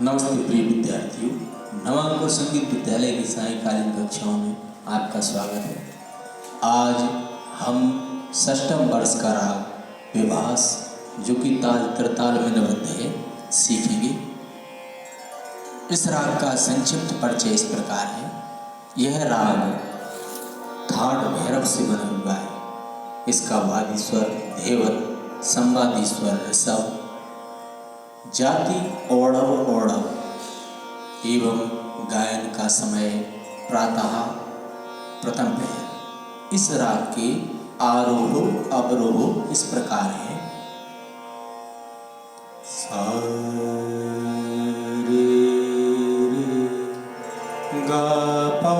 नमस्ते प्रिय विद्यार्थियों, नवांकुर संगीत विद्यालय की सायंकालीन कक्षाओं में आपका स्वागत है। आज हम षष्ठम वर्ष का राग विभास, जो कि ताल त्रिताल में निबद्ध है, सीखेंगे। इस राग का संक्षिप्त परिचय इस प्रकार है। यह राग थाट भैरव से बना हुआ है। इसका वादी स्वर धेवत, संवादी स्वर ऋषभ, जाति ओढ़व ओढ़व एवं गायन का समय प्रातः प्रथम पहर। इस राग के आरोह अवरोह इस प्रकार है। सा रे रे गा पा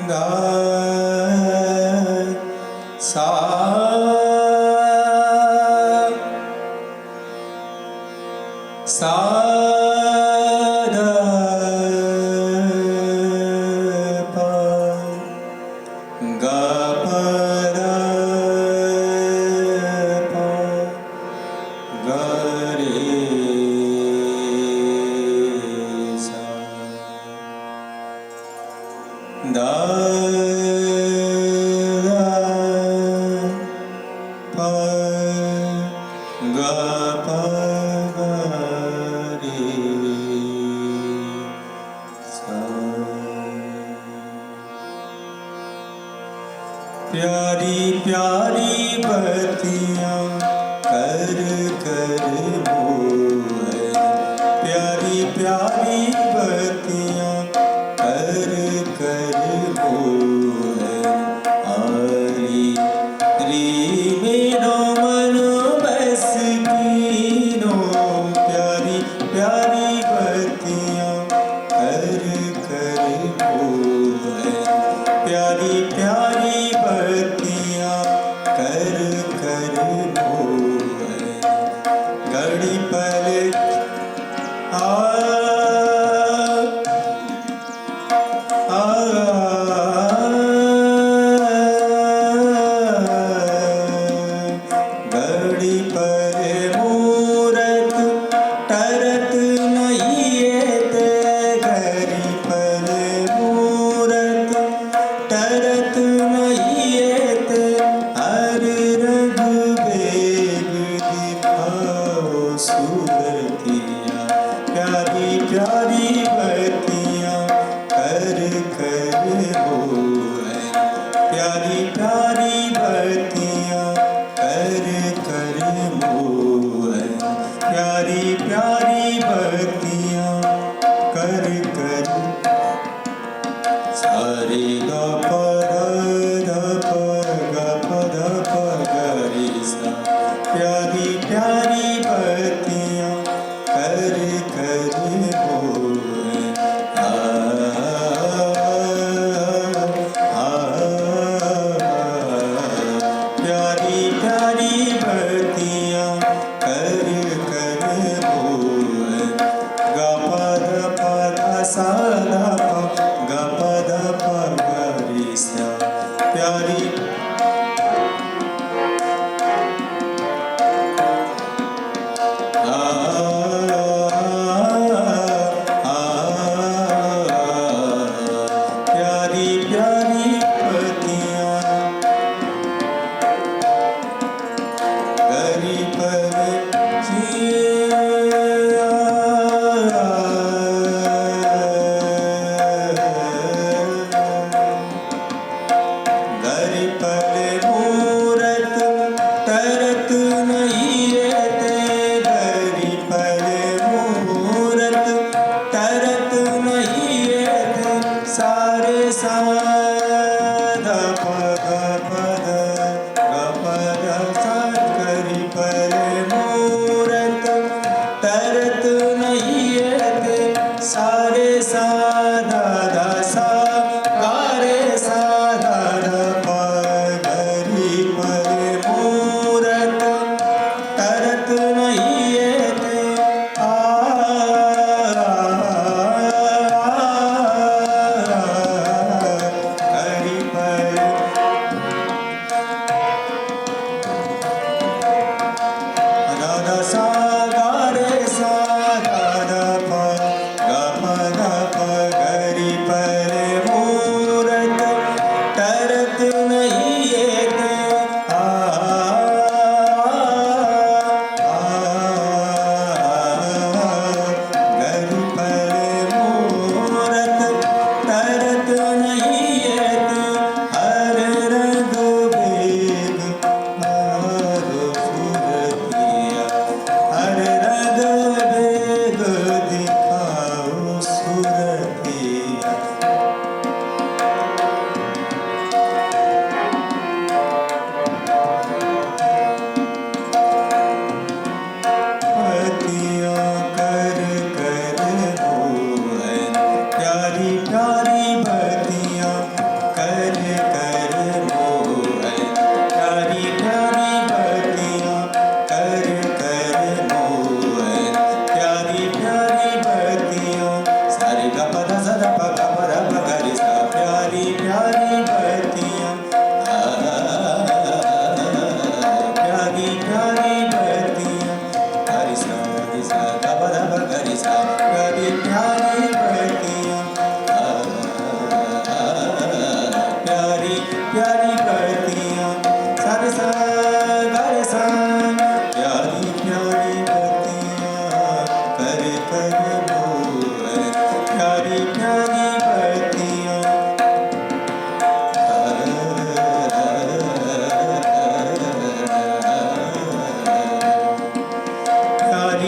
गा सा सा ध प ग प ध प ग रे सा द प ग प प्यारी प्यारी बत्तियाँ कर कर मोहन, प्यारी प्यारी बत्तियाँ कर कर मोहन, आरी री मेरो मनो बस कीनो, प्यारी प्यारी बत्तियाँ कर कर मोहन, प्यारी प्यारी बत्तियाँ कर कर मोहन, घड़ी पल आ घड़ी पर मूरत टरत नहीं ते, घड़ी पर मूरत टरत नहीं ते, हर रंग बेग दिखाओ सूरतियाँ, प्यारी प्यारी बत्तियाँ कर कर मोहन, प्यारी प्यारी बत्तियाँ कर कर मोहन, प्यारी प्यारी बत्तियाँ कर कर। सारे ग प ध प ग प ग रे सा, प्यारी प्यारी बत्तियाँ कर कर मोहन, प्यारी प्यारी बत्तियाँ कर कर मोहन, ग प ध सा ध प ग प ध प ग रे सा, प्यारी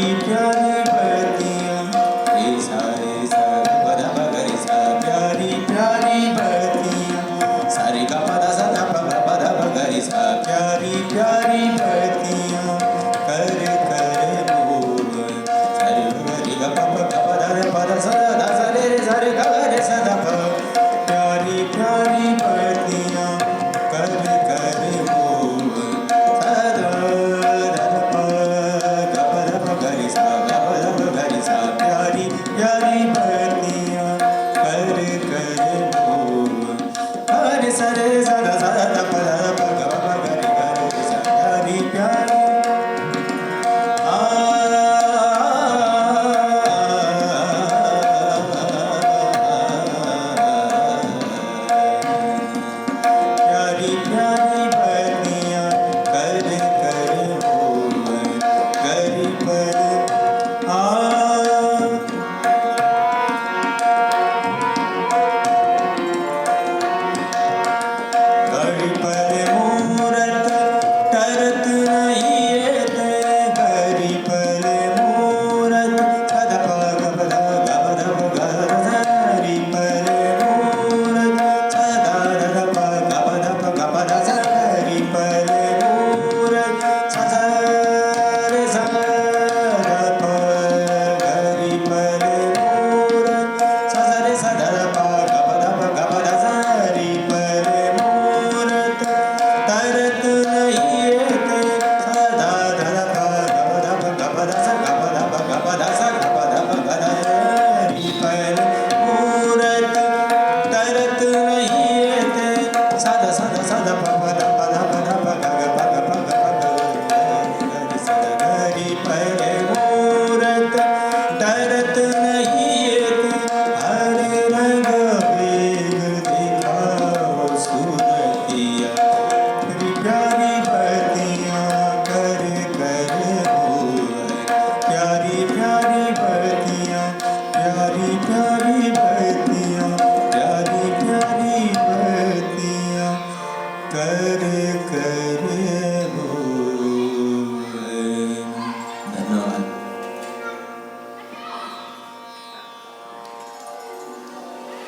प्यारी बत्तियाँ रे सा ग प ध प ग रे सा प्यारी प्यारी बत्तियाँ सा रे ग प ध सा ध प ग प ध प ग रे सा प्यारी प्यारी बत्तियाँ कर कर मोर सा रे ग प प ग प ध रे प ध सा ध सा रे रे सा रे ग रे सा ध प प्यारी प्यारी बत्तियाँ कर कर मोर सा ध ध प ग प ध प ग रे सा ग प ध प ग रे सा प्यारी प्यारी बत्तियाँ कर कर मोर हरे सा रे सा ध सा ध प ध प ग प ग रे ग रे सा प्यारी प्यारी प्यारी प्यारी बत्तियाँ कर कर मोर गरी पर गरी पर मूरत टरत नहीं येत गरी पर मूरत सद प ग प ध ग प ध प ग गरी पर मूरत सदा ध प ग प ध प ग प ध स गरी पर मूरत सदा रे सा ध प गरी पर मूरत सदा रे सा ध प ग प ध प ग प ध स गरी पर मूरत तरत नहीं येत सदा ध प ग प ध प ग प ध स ग प ध प ग प ध स ग प ध प ग ध गरी पर मूरत तरत नहीं येत सदा सदा सदा प प ध प ध प ध प ग ग प ग प ग प ग सदा गरी पर मूरत तरत नहीं येत हरे रंग बेग दिखाओ सूरतिया तेरी प्यारी बत्तियाँ कर कर मोर प्यारी प्यारी बत्तियाँ प्यारी प्यारी बत्तियाँ प्यारी प्यारी बत्तियाँ कर कर